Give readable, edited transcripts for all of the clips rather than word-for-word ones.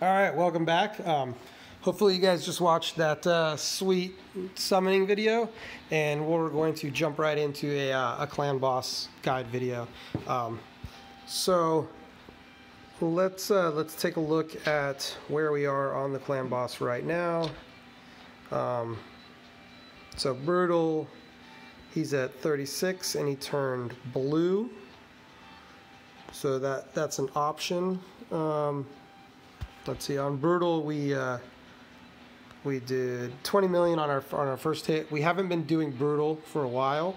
All right, welcome back. Hopefully you guys just watched that sweet summoning video, and we're going to jump right into a clan boss guide video. So let's take a look at where we are on the clan boss right now. So Brutal, he's at 36 and he turned blue. So that's an option. Let's see, on Brutal we did 20 million on our first hit. We haven't been doing Brutal for a while.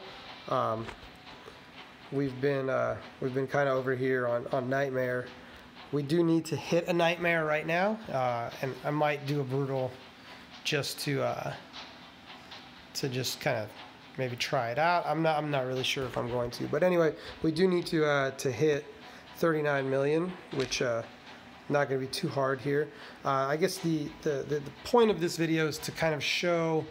We've been kind of over here on Nightmare. We do need to hit a Nightmare right now, and I might do a Brutal just to just kind of maybe try it out. I'm not really sure if I'm going to, but anyway, we do need to hit 39 million, which not going to be too hard here. I guess the point of this video is to kind of show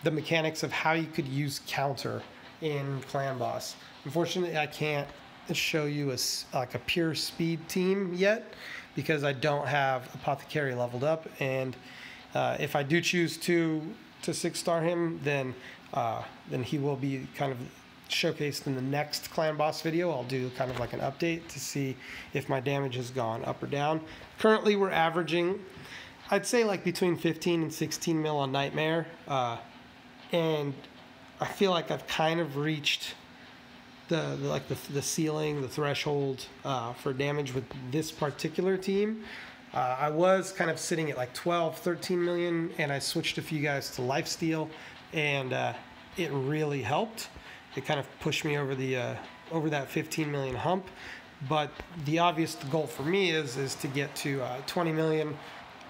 the mechanics of how you could use counter in Clan Boss. Unfortunately, I can't show you like a pure speed team yet because I don't have Apothecary leveled up, and if I do choose to 6-star him, then he will be kind of showcased in the next Clan Boss video. I'll do kind of like an update to see if my damage has gone up or down. Currently we're averaging, I'd say, like between 15 and 16 mil on Nightmare, and I feel like I've kind of reached the ceiling, the threshold for damage with this particular team. I was kind of sitting at like 12, 13 million, and I switched a few guys to lifesteal, and it really helped. It kind of pushed me over over that 15 million hump. But the obvious goal for me is to get to 20 million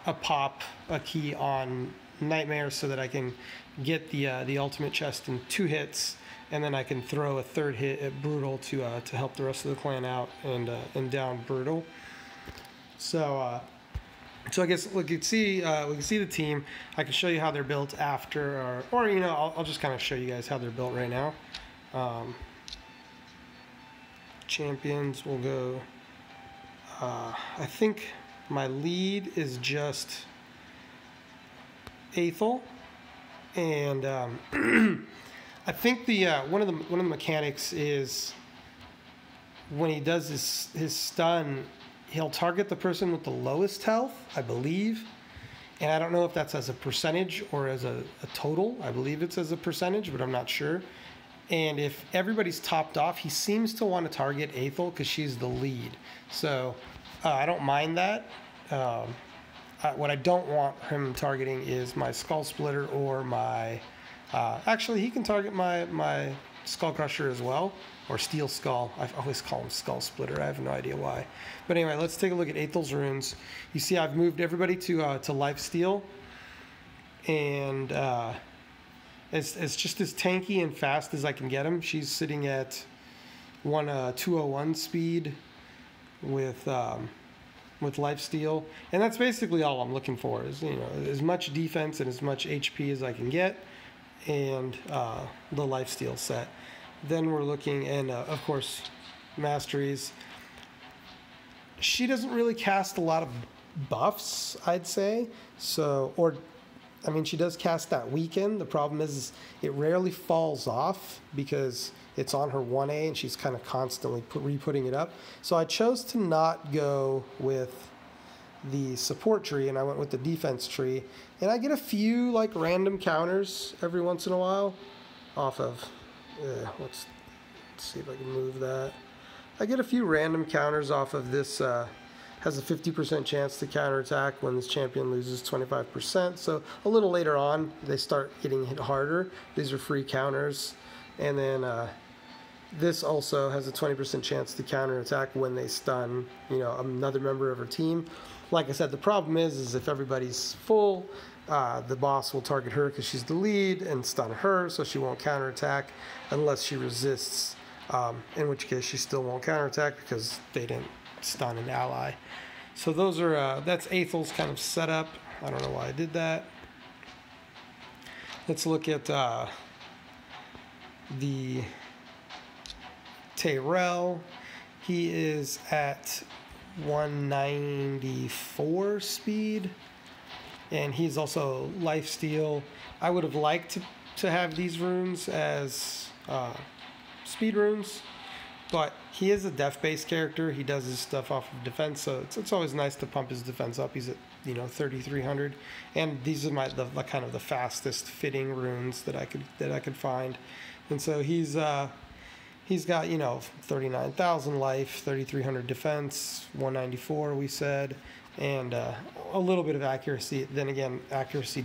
a pop, a key on Nightmare, so that I can get the ultimate chest in 2 hits, and then I can throw a 3rd hit at Brutal to help the rest of the clan out and down Brutal. So I guess we can see the team. I can show you how they're built after, or you know, I'll just kind of show you guys how they're built right now. Champions will go. I think my lead is just Aethel, and I think one of the mechanics is when he does his stun, he'll target the person with the lowest health, I believe. And I don't know if that's as a percentage or as a total. I believe it's as a percentage, but I'm not sure. And if everybody's topped off, he seems to want to target Aethel because she's the lead. So I don't mind that. What I don't want him targeting is my Skull Splitter or my... actually, he can target my Skullcrusher as well, or Steel Skull. I always call him Skull Splitter. I have no idea why. But anyway, let's take a look at Aethel's runes. You see I've moved everybody to lifesteal, and it's just as tanky and fast as I can get him. She's sitting at 201 speed with lifesteal, and that's basically all I'm looking for, is, you know, as much defense and as much HP as I can get, and the lifesteal set. Then we're looking, and of course, Masteries. She doesn't really cast a lot of buffs, I'd say. So, I mean, she does cast that weaken. The problem is it rarely falls off because it's on her 1A and she's kind of constantly re-putting it up. So I chose to not go with the support tree, and I went with the defense tree. And I get a few like random counters every once in a while off of... let's see if I can move that. I get a few random counters off of this. Has a 50% chance to counterattack when this champion loses 25%. So a little later on, they start getting hit harder. These are free counters. And then this also has a 20% chance to counterattack when they stun, you know, another member of her team. Like I said, the problem is if everybody's full, the boss will target her because she's the lead and stun her, so she won't counterattack unless she resists, in which case she still won't counterattack because they didn't stun an ally. So those are that's Aethel's kind of setup. I don't know why I did that. Let's look at the Tyrell. He is at 194 speed, and he's also lifesteal. I would have liked to have these runes as speed runes, but he is a def-based character. He does his stuff off of defense, so it's always nice to pump his defense up. He's at 3,300, and these are the kind of the fastest fitting runes that I could find, and so he's got 39,000 life, 3,300 defense, 194 we said, and a little bit of accuracy. Then again, accuracy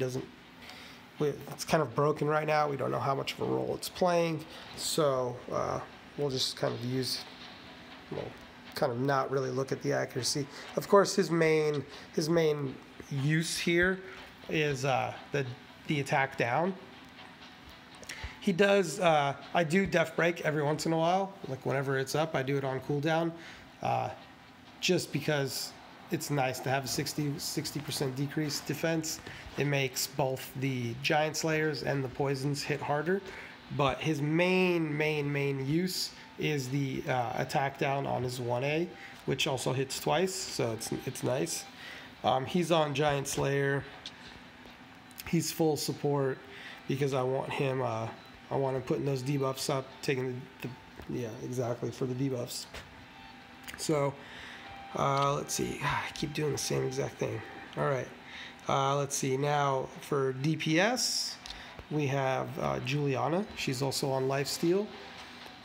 it's kind of broken right now. We don't know how much of a role it's playing, so we'll just kind of kind of not really look at the accuracy. Of course, his main use here is the attack down. He does. I do def break every once in a while, like whenever it's up. I do it on cooldown, just because it's nice to have a 60% decreased defense. It makes both the giant slayers and the poisons hit harder. But his main use is the attack down on his 1A, which also hits twice, so it's nice. He's on Giant Slayer. He's full support because I want him putting those debuffs up, taking yeah, exactly, for the debuffs. So let's see. I keep doing the same exact thing. All right. Let's see. Now for DPS, we have Juliana. She's also on lifesteal,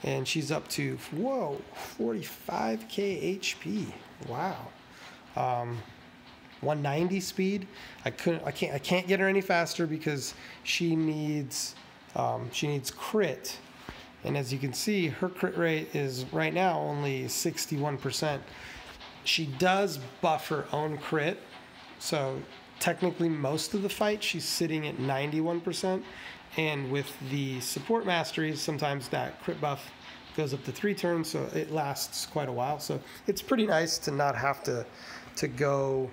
and she's up to 45k HP. Wow. 190 speed. I can't get her any faster because she needs crit, and as you can see, her crit rate is right now only 61%. She does buff her own crit, so technically most of the fight she's sitting at 91%, and with the support masteries sometimes that crit buff goes up to 3 turns, so it lasts quite a while. So it's pretty nice to not have to go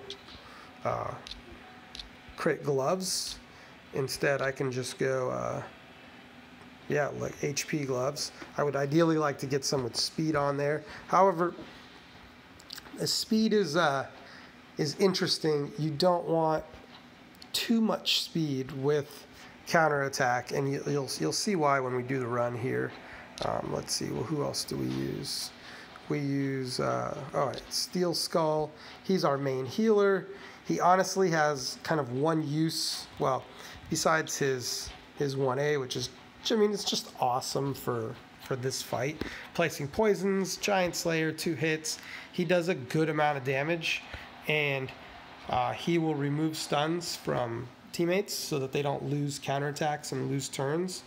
crit gloves. Instead I can just go like HP gloves. I would ideally like to get some with speed on there. However, the speed is interesting. You don't want too much speed with counterattack, and you'll see why when we do the run here. Let's see. Well, who else do we use? We use all right, Steel Skull. He's our main healer. He honestly has kind of one use. Well, besides his 1A, which is, I mean, it's just awesome for this fight. Placing poisons, Giant Slayer, 2 hits. He does a good amount of damage, and he will remove stuns from teammates so that they don't lose counterattacks and lose turns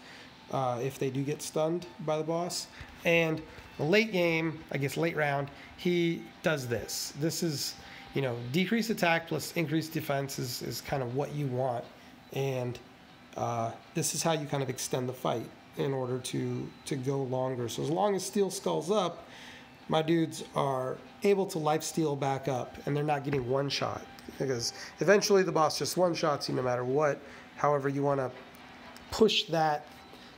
if they do get stunned by the boss. And the late game, I guess late round, he does this. This is, decreased attack plus increased defense is kind of what you want, and this is how you kind of extend the fight in order to go longer. So as long as Steel Skull's up, my dudes are able to lifesteal back up, and they're not getting one shot, because eventually the boss just one shots you no matter what. However, you want to push that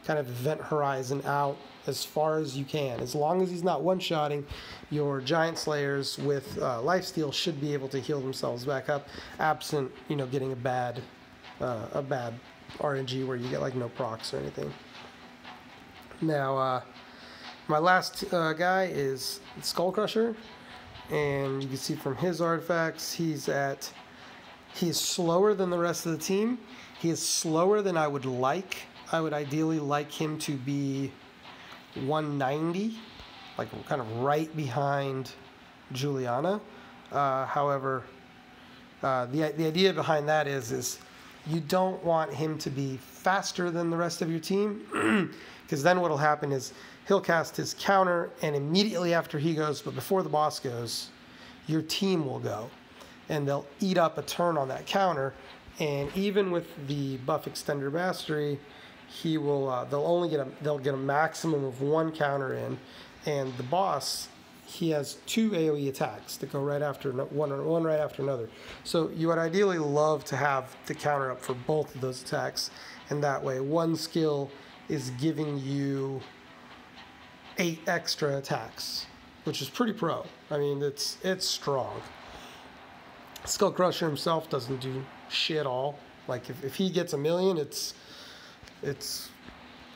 kind of event horizon out as far as you can. As long as he's not one-shotting, your Giant Slayers with lifesteal should be able to heal themselves back up, absent getting a bad RNG where you get like no procs or anything. Now, my last guy is Skullcrusher, and you can see from his artifacts, he is slower than the rest of the team. He is slower than I would like. I would ideally like him to be 190, like kind of right behind Juliana. However, the idea behind that is you don't want him to be faster than the rest of your team, because then what will happen is he'll cast his counter, and immediately after he goes, but before the boss goes, your team will go, and they'll eat up a turn on that counter. And even with the buff extender mastery, he will they'll get a maximum of 1 counter in, and the boss, he has 2 AoE attacks that go right after one right after another. So you would ideally love to have the counter up for both of those attacks, and that way one skill is giving you 8 extra attacks, which is pretty pro. I mean, it's strong. Skullcrusher himself doesn't do shit all. Like if he gets a million, it's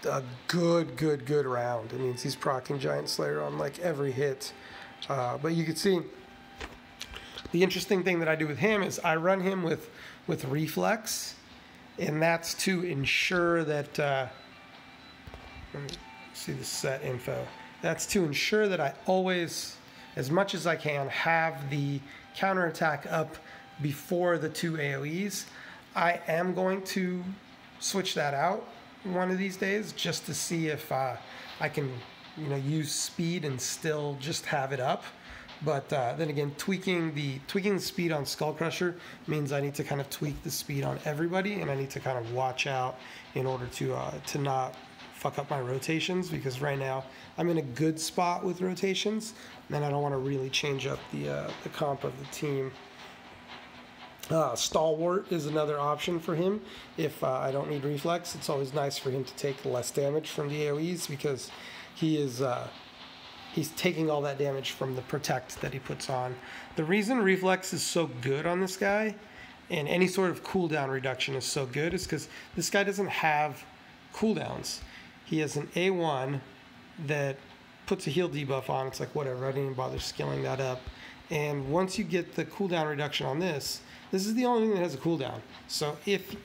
a good round. It means he's proccing Giant Slayer on like every hit. But you can see the interesting thing that I do with him is I run him with reflex, and that's to ensure that. Let me see the set info. That's to ensure that I always, as much as I can, have the counterattack up before the 2 AoEs. I am going to switch that out one of these days just to see if I can, use speed and still just have it up. But then again, tweaking the speed on Skullcrusher means I need to kind of tweak the speed on everybody, and I need to kind of watch out in order to not fuck up my rotations, because right now I'm in a good spot with rotations, and I don't want to really change up the comp of the team. Stalwart is another option for him if I don't need reflex. It's always nice for him to take less damage from the AoEs, because he's taking all that damage from the protect that he puts on. The reason reflex is so good on this guy, and any sort of cooldown reduction is so good, is because this guy doesn't have cooldowns. He has an A1 that puts a heal debuff on. It's like, whatever, I didn't even bother scaling that up. And once you get the cooldown reduction on this is the only thing that has a cooldown. So if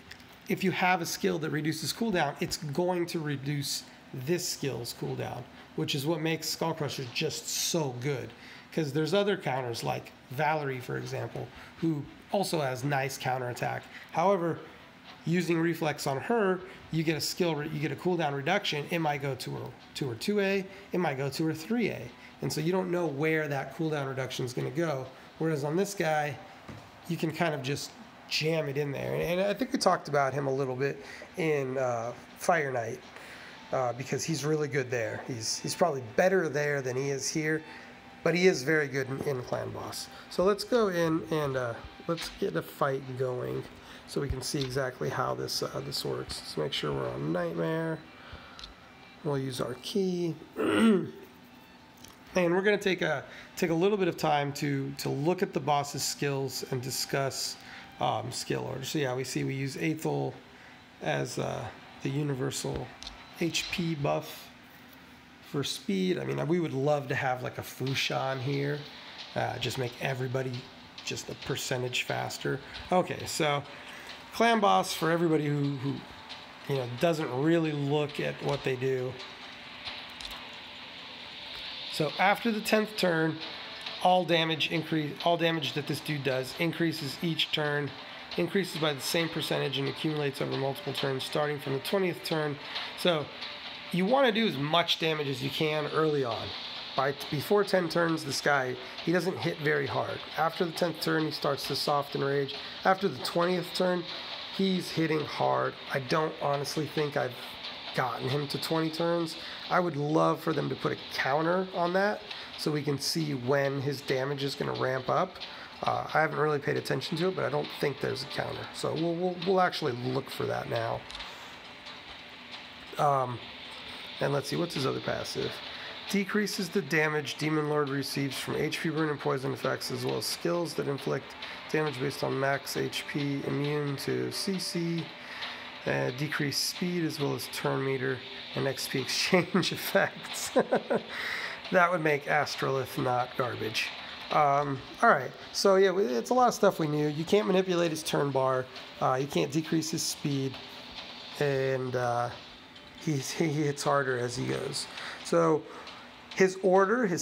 you have a skill that reduces cooldown, it's going to reduce this skill's cooldown, which is what makes Skullcrusher just so good. Because there's other counters like Valerie, for example, who also has nice counterattack. However, using reflex on her, you get a cooldown reduction. It might go to her 2A, it might go to her 3A. And so you don't know where that cooldown reduction is going to go. Whereas on this guy, you can kind of just jam it in there. And I think we talked about him a little bit in Fire Knight, because he's really good there. He's probably better there than he is here, but he is very good in Clan Boss. So let's go in and let's get a fight going so we can see exactly how this works. Let's make sure we're on Nightmare. We'll use our key. And we're going to take a little bit of time to look at the boss's skills and discuss skill order. So yeah, we use Aethel as the universal HP buff for speed. I mean, we would love to have like a Fushan here, just make everybody just a percentage faster. Okay, so Clan Boss, for everybody who doesn't really look at what they do. So after the 10th turn, all damage that this dude does increases each turn, increases by the same percentage, and accumulates over multiple turns starting from the 20th turn. So you want to do as much damage as you can early on. Before 10 turns, this guy, he doesn't hit very hard. After the 10th turn, he starts to soften rage. After the 20th turn, he's hitting hard. I don't honestly think I've gotten him to 20 turns. I would love for them to put a counter on that so we can see when his damage is going to ramp up. I haven't really paid attention to it, but I don't think there's a counter. So we'll actually look for that now. And let's see, what's his other passive? Decreases the damage Demon Lord receives from HP burn and poison effects, as well as skills that inflict damage based on max HP, immune to CC, decreased speed, as well as turn meter and XP exchange effects. That would make Astrolith not garbage. Alright, so yeah, it's a lot of stuff we knew. You can't manipulate his turn bar, you can't decrease his speed, and he hits harder as he goes. So his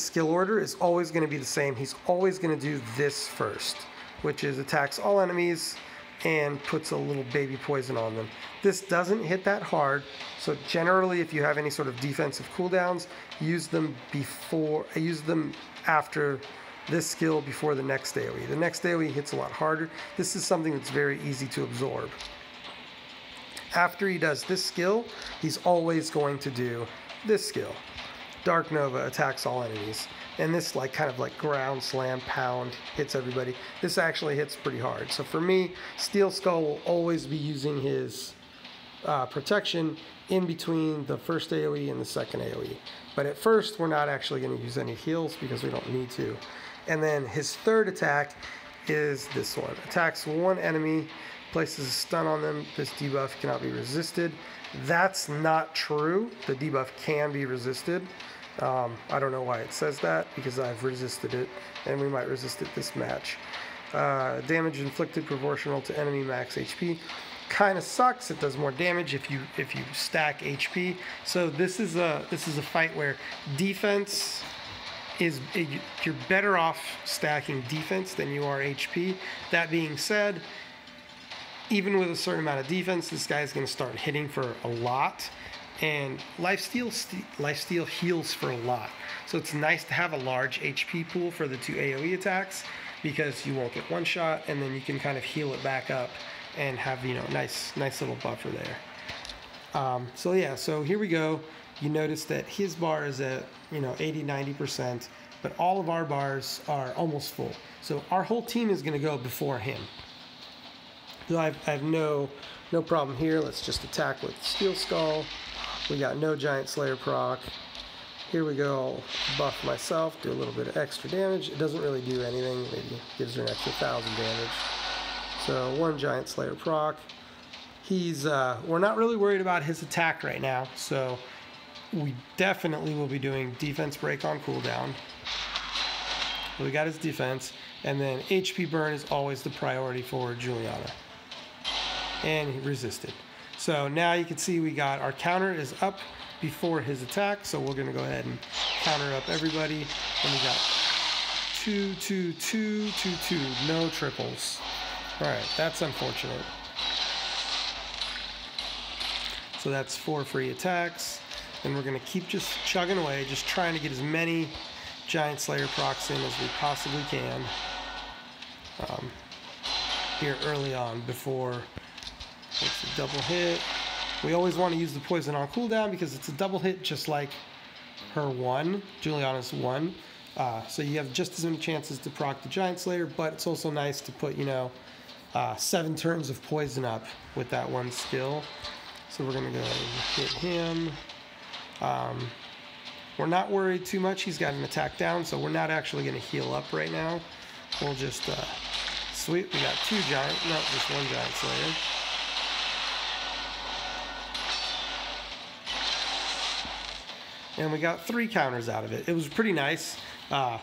skill order is always going to be the same. He's always going to do this first, which is attacks all enemies and puts a little baby poison on them. This doesn't hit that hard, so generally if you have any sort of defensive cooldowns, use them after this skill before the next AoE. The next AoE hits a lot harder. This is something that's very easy to absorb. After he does this skill, he's always going to do this skill. Dark Nova attacks all enemies. And this kind of ground slam pound hits everybody. This actually hits pretty hard. So for me, Steel Skull will always be using his protection in between the first AoE and the second AoE. But at first, we're not actually going to use any heals because we don't need to. And then his third attack is this one. Attacks one enemy, places a stun on them. This debuff cannot be resisted. That's not true. The debuff can be resisted. I don't know why it says that, because I've resisted it, and we might resist it this match. Damage inflicted proportional to enemy max HP. Kind of sucks. It does more damage if you stack HP. So this is a fight where defense is, you're better off stacking defense than you are HP. That being said, even with a certain amount of defense, this guy is going to start hitting for a lot, and lifesteal heals for a lot. So it's nice to have a large HP pool for the 2 AoE attacks, because you won't get one shot, and then you can kind of heal it back up and have, you know, nice little buffer there. So yeah, so here we go. You notice that his bar is at, you know, 80-90%, but all of our bars are almost full. So our whole team is going to go before him. So I have no problem here. Let's just attack with Steel Skull. We got no Giant Slayer proc. Here we go. I'll buff myself, do a little bit of extra damage. It doesn't really do anything. Maybe gives her an extra 1,000 damage. So 1 Giant Slayer proc. He's we're not really worried about his attack right now, so we definitely will be doing defense break on cooldown. We got his defense, and then HP burn is always the priority for Juliana. And he resisted. So now you can see we got our counter is up before his attack, so we're going to go ahead and counter up everybody. And we got 2, 2, 2, 2, 2, no triples. Alright, that's unfortunate. So that's 4 free attacks. And we're going to keep just chugging away, just trying to get as many Giant Slayer procs in as we possibly can here early on before it's a double hit. We always want to use the poison on cooldown because it's a double hit, just like her 1, Juliana's 1. So you have just as many chances to proc the Giant Slayer, but it's also nice to put, you know, 7 turns of poison up with that one skill. So we're going to go ahead and hit him. We're not worried too much. He's got an attack down, so we're not actually going to heal up right now. We'll just, sweet, we got 2 giant, no, just 1 Giant Slayer. And we got 3 counters out of it. It was pretty nice.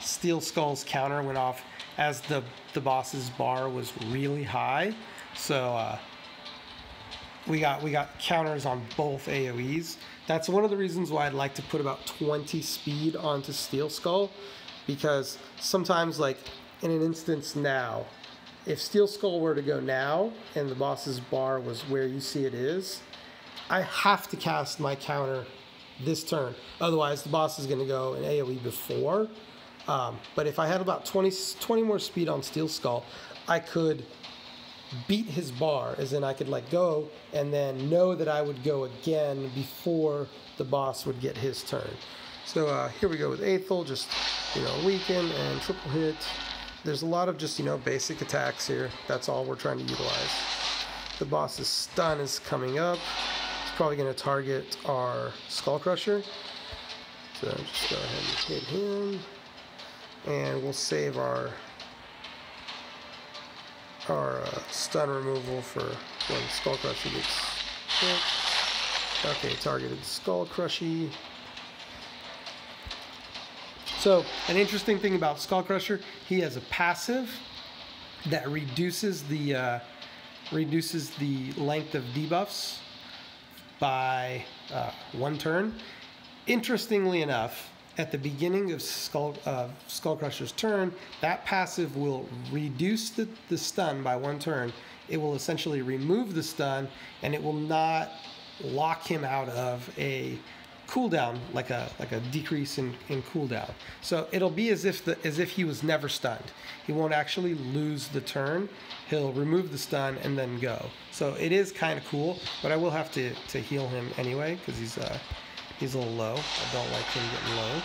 Steel Skull's counter went off as the boss's bar was really high. So we got counters on both AoEs. That's one of the reasons why I'd like to put about 20 speed onto Steel Skull, because sometimes, like in an instance now, if Steel Skull were to go now and the boss's bar was where you see it is, I have to cast my counter this turn. Otherwise, the boss is going to go in AoE before. But if I had about 20 more speed on Steel Skull, I could beat his bar, as in I could like go and then know that I would go again before the boss would get his turn. So here we go with Aethel, just, you know, weaken and triple hit. There's a lot of just, you know, basic attacks here. That's all we're trying to utilize. The boss's stun is coming up. It's probably going to target our Skullcrusher. So just go ahead and hit him. And we'll save our stun removal for when Skullcrusher gets hit. Okay, targeted Skullcrushy. So, an interesting thing about Skullcrusher, he has a passive that reduces the length of debuffs by 1 turn. Interestingly enough, at the beginning of Skullcrusher's turn, that passive will reduce the stun by 1 turn. It will essentially remove the stun, and it will not lock him out of a cooldown, like a decrease in cooldown. So it'll be as if he was never stunned. He won't actually lose the turn. He'll remove the stun and then go. So it is kind of cool, but I will have to heal him anyway because he's a little low. I don't like him getting low.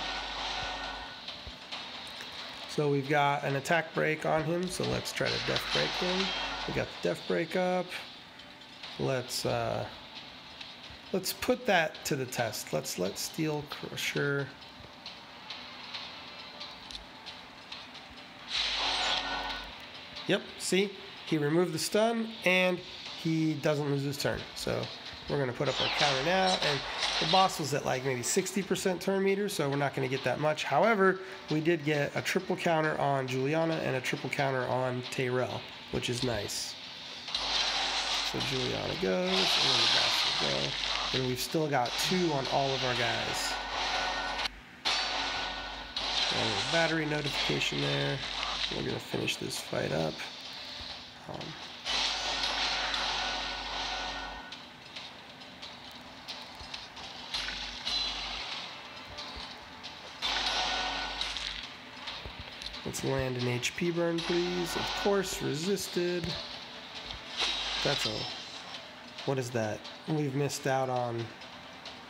So we've got an attack break on him, so let's try to death break him. We got the death break up. Let's let's put that to the test. Let's let Skullcrusher. Yep, see? He removed the stun, and he doesn't lose his turn. So we're going to put up our counter now, and the boss was at like maybe 60% turn meter, so we're not going to get that much. However, we did get a triple counter on Juliana and a triple counter on Tyrell, which is nice. So Juliana goes, and then the boss will go. And we've still got 2 on all of our guys. And a battery notification there. We're going to finish this fight up. Let's land an HP burn, please. Of course, resisted. That's a... What is that? We've missed out on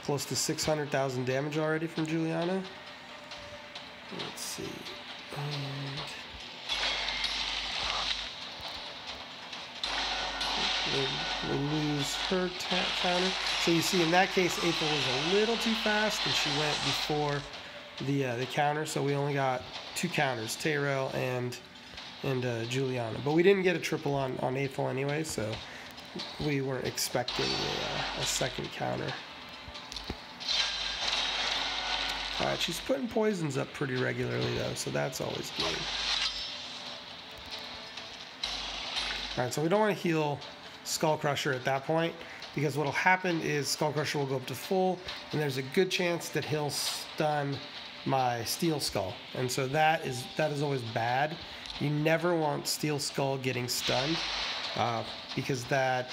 close to 600,000 damage already from Juliana. Let's see. And we lose her counter. So you see, in that case, April was a little too fast, and she went before the counter. So we only got 2 counters, Tyrell and Juliana. But we didn't get a triple on April anyway, so we weren't expecting a second counter. Alright, she's putting poisons up pretty regularly though, so that's always good. Alright, so we don't want to heal Skullcrusher at that point, because what'll happen is Skullcrusher will go up to full, and there's a good chance that he'll stun my Steel Skull. And so that is always bad. You never want Steel Skull getting stunned, because that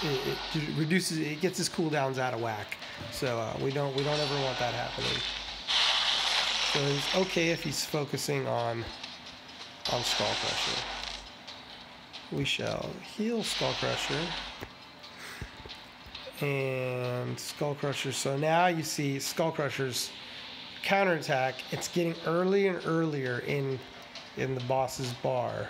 it reduces, it gets his cooldowns out of whack. So we don't ever want that happening. So it's okay if he's focusing on Skullcrusher. We shall heal Skullcrusher. And Skullcrusher. So now you see Skullcrusher's counterattack. It's getting earlier and earlier in the boss's bar.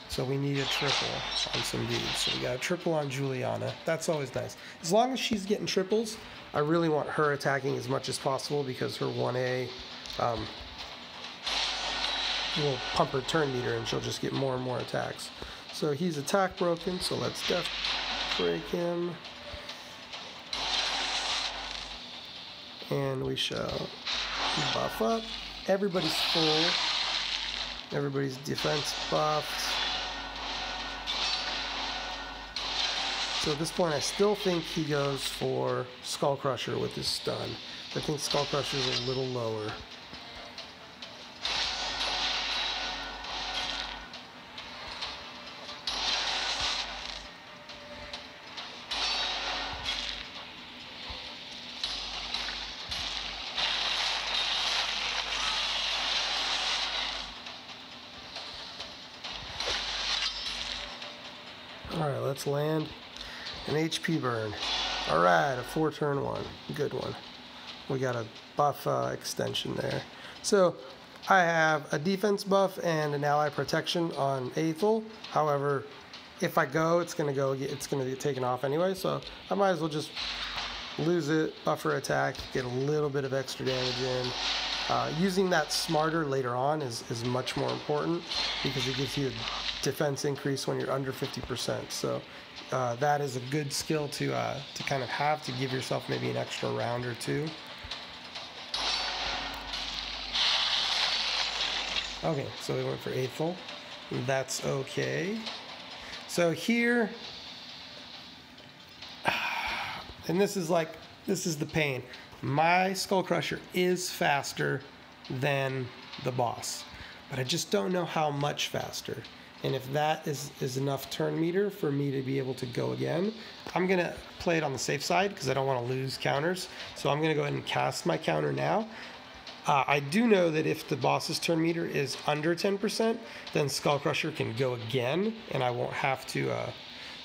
So we need a triple on some dudes. So we got a triple on Juliana. That's always nice. As long as she's getting triples, I really want her attacking as much as possible, because her 1A will pump her turn meter and she'll just get more and more attacks. So he's attack broken, so let's def break him. And we shall buff up. Everybody's full. Everybody's defense buffed. So at this point, I still think he goes for Skullcrusher with his stun. I think Skullcrusher is a little lower. Alright, let's land an HP burn. Alright, a 4-turn one. Good one. We got a buff extension there. So I have a defense buff and an ally protection on Aethel. However, if I go, it's gonna get taken off anyway, so I might as well just lose it, buffer attack, get a little bit of extra damage in. Using that smarter later on is much more important, because it gives you a defense increase when you're under 50%. So that is a good skill to kind of have, to give yourself maybe an extra round or two. Okay, so we went for Aethel. That's okay. So here, and this is the pain. My Skullcrusher is faster than the boss, but I just don't know how much faster. And if that is enough turn meter for me to be able to go again, I'm going to play it on the safe side, because I don't want to lose counters. So I'm going to go ahead and cast my counter now. I do know that if the boss's turn meter is under 10%, then Skullcrusher can go again, and I won't have to.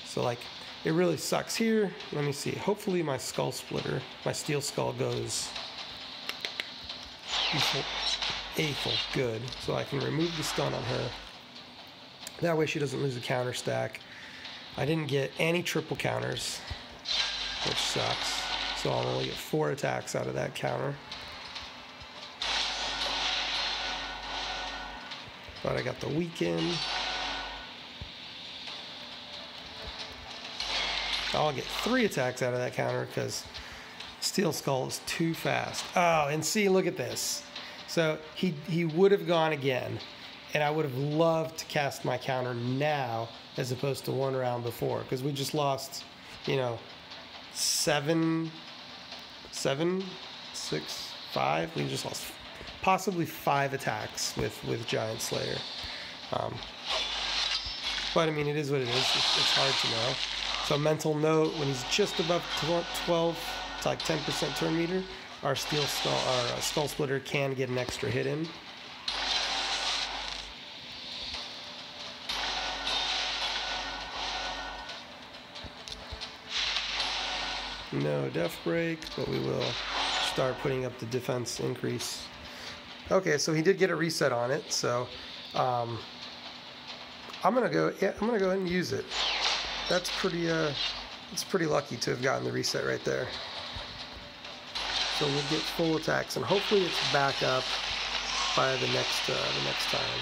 So like, it really sucks here. Let me see. Hopefully my Skull Splitter, my Steel Skull goes Aethel. Good. So I can remove the stun on her. That way she doesn't lose a counter stack. I didn't get any triple counters. which sucks. So I'll only get 4 attacks out of that counter. But I got the weaken. I'll get 3 attacks out of that counter because Steel Skull is too fast. Oh, and see, look at this. So he would have gone again, and I would have loved to cast my counter now as opposed to 1 round before, because we just lost, you know, 7, 6, 5. We just lost possibly 5 attacks with Giant Slayer. But I mean, it is what it is. It's hard to know. So mental note: when he's just above 12 to like 10% turn meter, our Skull Splitter can get an extra hit in. No Death Break, but we will start putting up the defense increase. Okay, so he did get a reset on it, so I'm gonna go. Yeah, I'm gonna go ahead and use it. That's pretty lucky to have gotten the reset right there. So we'll get full attacks, and hopefully it's back up by the next time.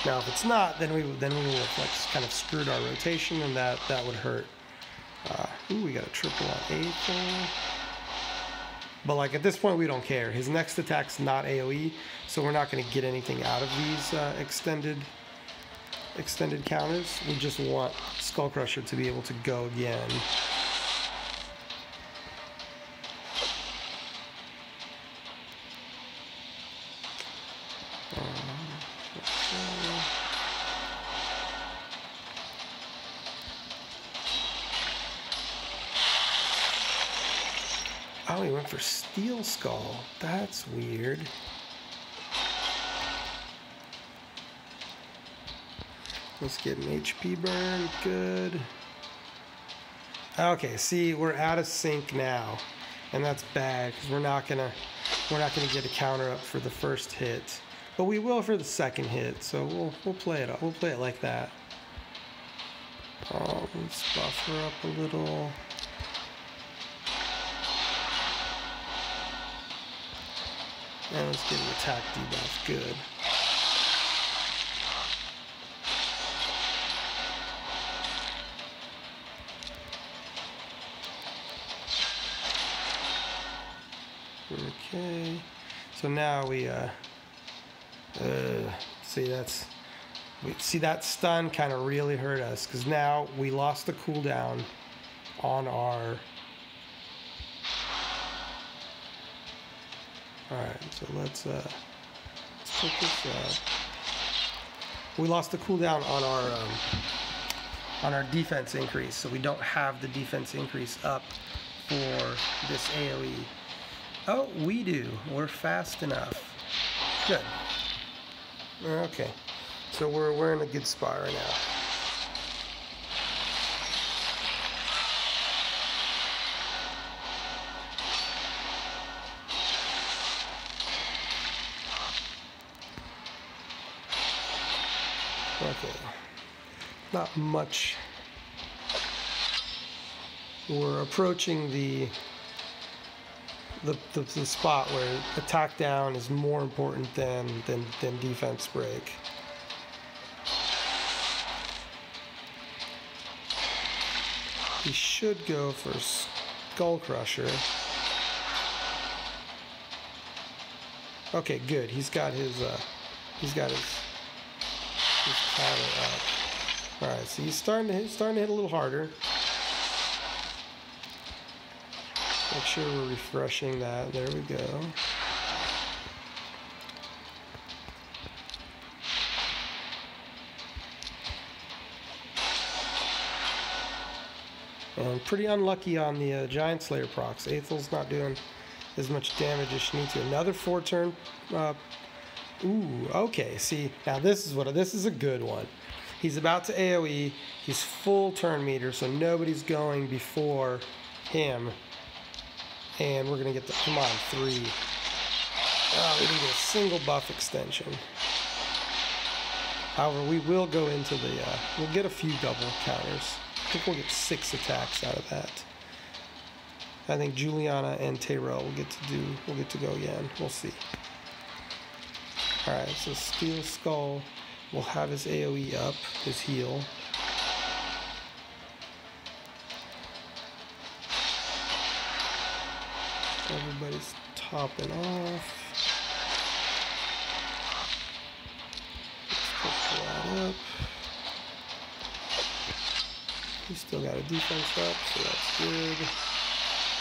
Now, if it's not, then we will have like kind of screwed our rotation, and that would hurt. Ooh, we got a triple on Aethel. But like at this point, we don't care. His next attack's not AoE, so we're not going to get anything out of these extended counters. We just want Skullcrusher to be able to go again. Oh, he went for Steel Skull. That's weird. Let's get an HP burn. Good. Okay, see, we're out of sync now, and that's bad because we're not gonna get a counter up for the first hit, but we will for the second hit. So we'll play it up. We'll play it like that. Let's buffer up a little. And let's get an attack debuff. Good. Okay. So now we see that stun kind of really hurt us because now we lost the cooldown on our. Alright, so let's put this up. We lost the cooldown on our defense increase, so we don't have the defense increase up for this AoE. Oh, we do. We're fast enough. Good. Okay, so we're in a good spot right now. Okay, not much. We're approaching the spot where attack down is more important than defense break. He should go for Skullcrusher. Okay, good. He's got his counter up. All right, so he's starting to hit a little harder. Make sure we're refreshing that. There we go. And pretty unlucky on the Giant Slayer procs. Aethel's not doing as much damage as she needs to. Another 4-turn. Ooh, okay. See, now this is a good one. He's about to AoE. He's full turn meter, so nobody's going before him. And we're gonna get the, come on, 3. Oh, we didn't get a single buff extension. However, we will go into the, we'll get a few double counters. I think we'll get 6 attacks out of that. I think Juliana and Tyrell will get to go again. We'll see. Alright, so Steel Skull will have his AoE up, his heal. Everybody's topping off. Let's pick that up. He's still got a defense up, so that's good.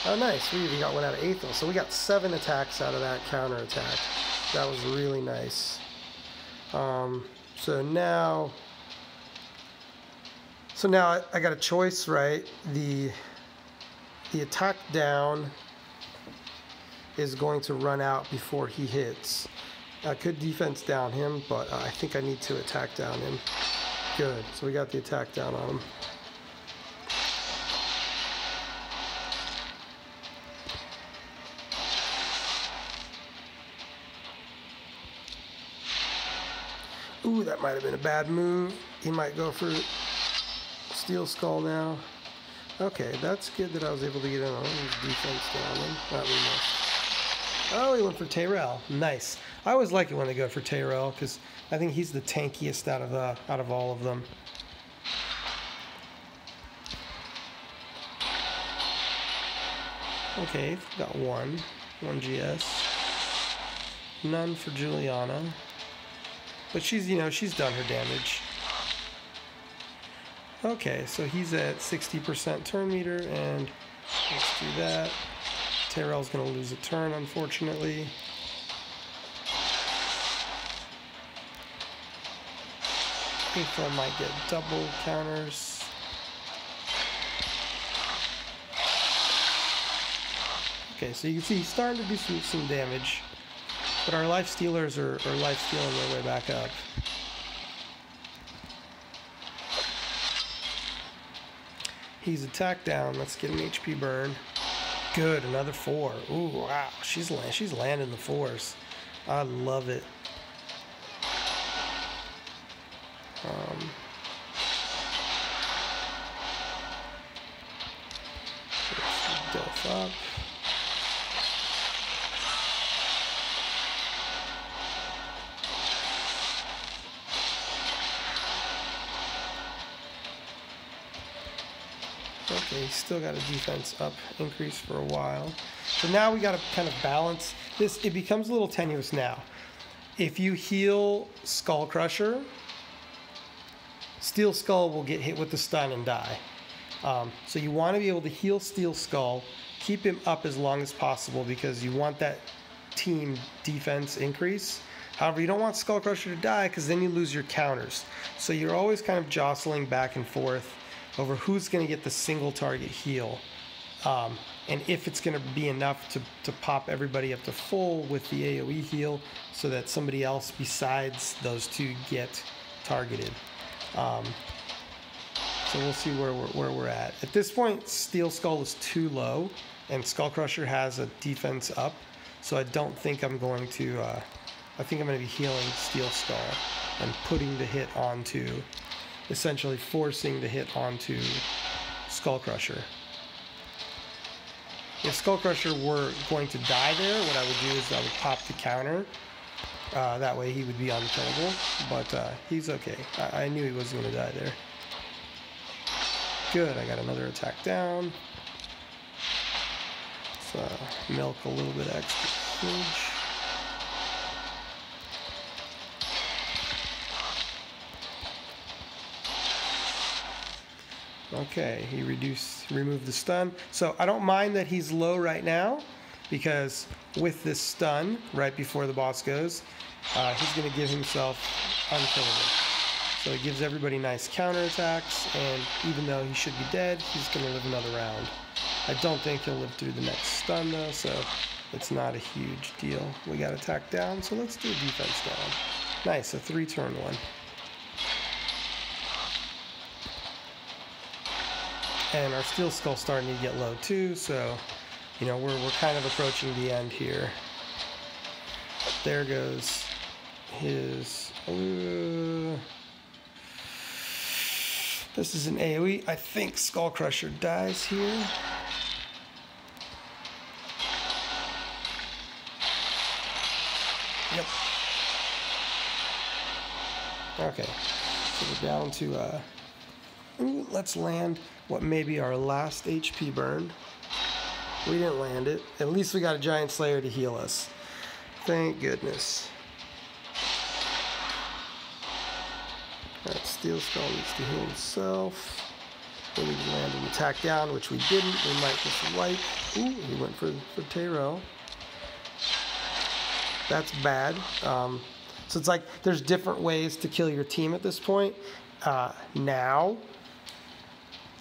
Oh, nice. We even got one out of Aethel. So we got 7 attacks out of that counterattack. That was really nice. So now I got a choice, right? The attack down is going to run out before he hits. I could defense down him, but I think I need to attack down him. Good. So we got the attack down on him. Ooh, that might have been a bad move. He might go for Steel Skull now. Okay, that's good that I was able to get in on his defense down him. Not really much. Oh, he went for Tyrell. Nice. I always like it when they go for Tyrell because I think he's the tankiest out of all of them. Okay, got one GS. None for Juliana. But she's done her damage. Okay, so he's at 60% turn meter, and let's do that. Tyrell's going to lose a turn, unfortunately. Aethel might get double counters. Okay, so you can see he's starting to do some damage. But our life stealers are life stealing their way back up. He's attacked down. Let's get an HP burn. Good, another 4. Ooh, wow. She's landing the 4s. I love it. Let's delve up. Okay, he's still got a defense up increase for a while. So now we got to kind of balance this. It becomes a little tenuous now. If you heal Skullcrusher, Steel Skull will get hit with the stun and die. So you want to be able to heal Steel Skull, keep him up as long as possible because you want that team defense increase. However, you don't want Skullcrusher to die because then you lose your counters. So you're always kind of jostling back and forth over who's going to get the single target heal, and if it's going to be enough to pop everybody up to full with the AoE heal so that somebody else besides those two get targeted. So we'll see where we're at. At this point, Steel Skull is too low, and Skullcrusher has a defense up, so I don't think I'm going to... I think I'm going to be healing Steel Skull and putting the hit onto... essentially forcing the hit onto Skullcrusher. If Skullcrusher were going to die there, what I would do is I would pop the counter. That way he would be unkillable, but he's okay. I knew he wasn't going to die there. Good, I got another attack down. Let's milk a little bit extra damage. Okay, he removed the stun. So I don't mind that he's low right now, because with this stun right before the boss goes, he's going to give himself unkillable. So it gives everybody nice counterattacks, and even though he should be dead, he's going to live another round. I don't think he'll live through the next stun though, so it's not a huge deal. We got attack down, so let's do a defense down. Nice, a 3-turn one. And our Steel Skull's starting to get low too, so we're kind of approaching the end here. There goes his... this is an AoE. I think Skullcrusher dies here. Okay, so we're down to, ooh, let's land what may be our last HP burn. We didn't land it. At least we got a Giant Slayer to heal us. Thank goodness. Alright, Steel Skull needs to heal himself. We need to land an attack down, which we didn't. We might just wipe. Ooh, he went for Tyrell. That's bad. So it's like there's different ways to kill your team at this point. Now,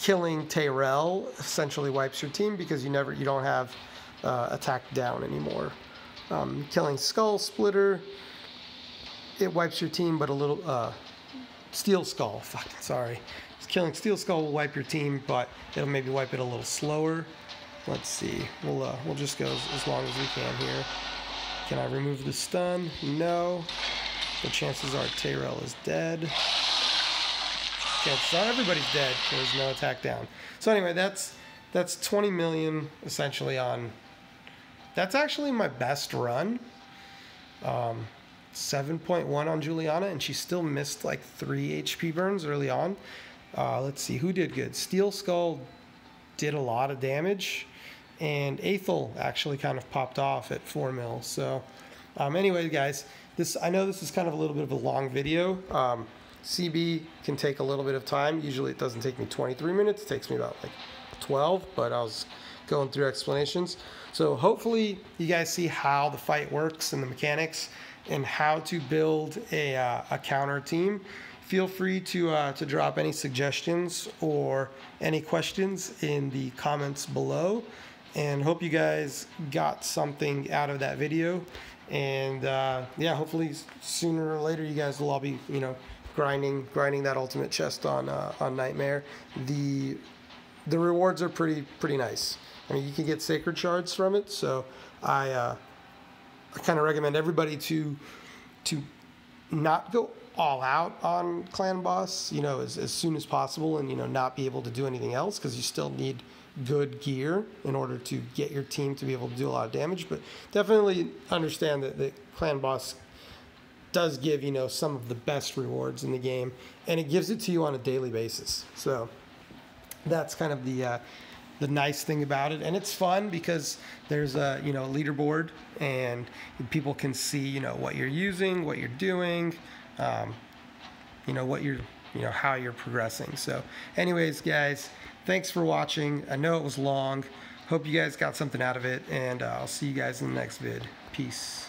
killing Tyrell essentially wipes your team because you don't have attack down anymore. Killing Skull Splitter, it wipes your team, but a little Steel Skull. Fucking sorry. Killing Steel Skull will wipe your team, but it'll maybe wipe it a little slower. Let's see. We'll just go as long as we can here. Can I remove the stun? No. The chances are Tyrell is dead. Chances are everybody's dead. There's no attack down. So anyway, that's 20 million essentially on. That's actually my best run. 7.1 on Juliana, and she still missed like 3 HP burns early on. Let's see who did good. Steel Skull did a lot of damage, and Aethel actually kind of popped off at 4 mil. So anyway, guys, I know this is kind of a little bit of a long video. CB can take a little bit of time. Usually it doesn't take me 23 minutes. It takes me about like 12, but I was going through explanations. So hopefully you guys see how the fight works and the mechanics and how to build a counter team. Feel free to drop any suggestions or any questions in the comments below, and hope you guys got something out of that video. And yeah, hopefully sooner or later you guys will all be, you know, grinding that ultimate chest on Nightmare. The rewards are pretty nice. I mean, you can get sacred shards from it, so I kind of recommend everybody to not go all out on clan boss, you know, as soon as possible, and, you know, not be able to do anything else, because you still need good gear in order to get your team to be able to do a lot of damage. But definitely understand that the clan boss does give, you know, some of the best rewards in the game, and it gives it to you on a daily basis. So that's kind of the nice thing about it, and it's fun because there's a, you know, leaderboard, and people can see, you know, what you're using, what you're doing, you know, how you're progressing. So anyways, guys, thanks for watching. I know it was long. Hope you guys got something out of it, and I'll see you guys in the next vid. Peace.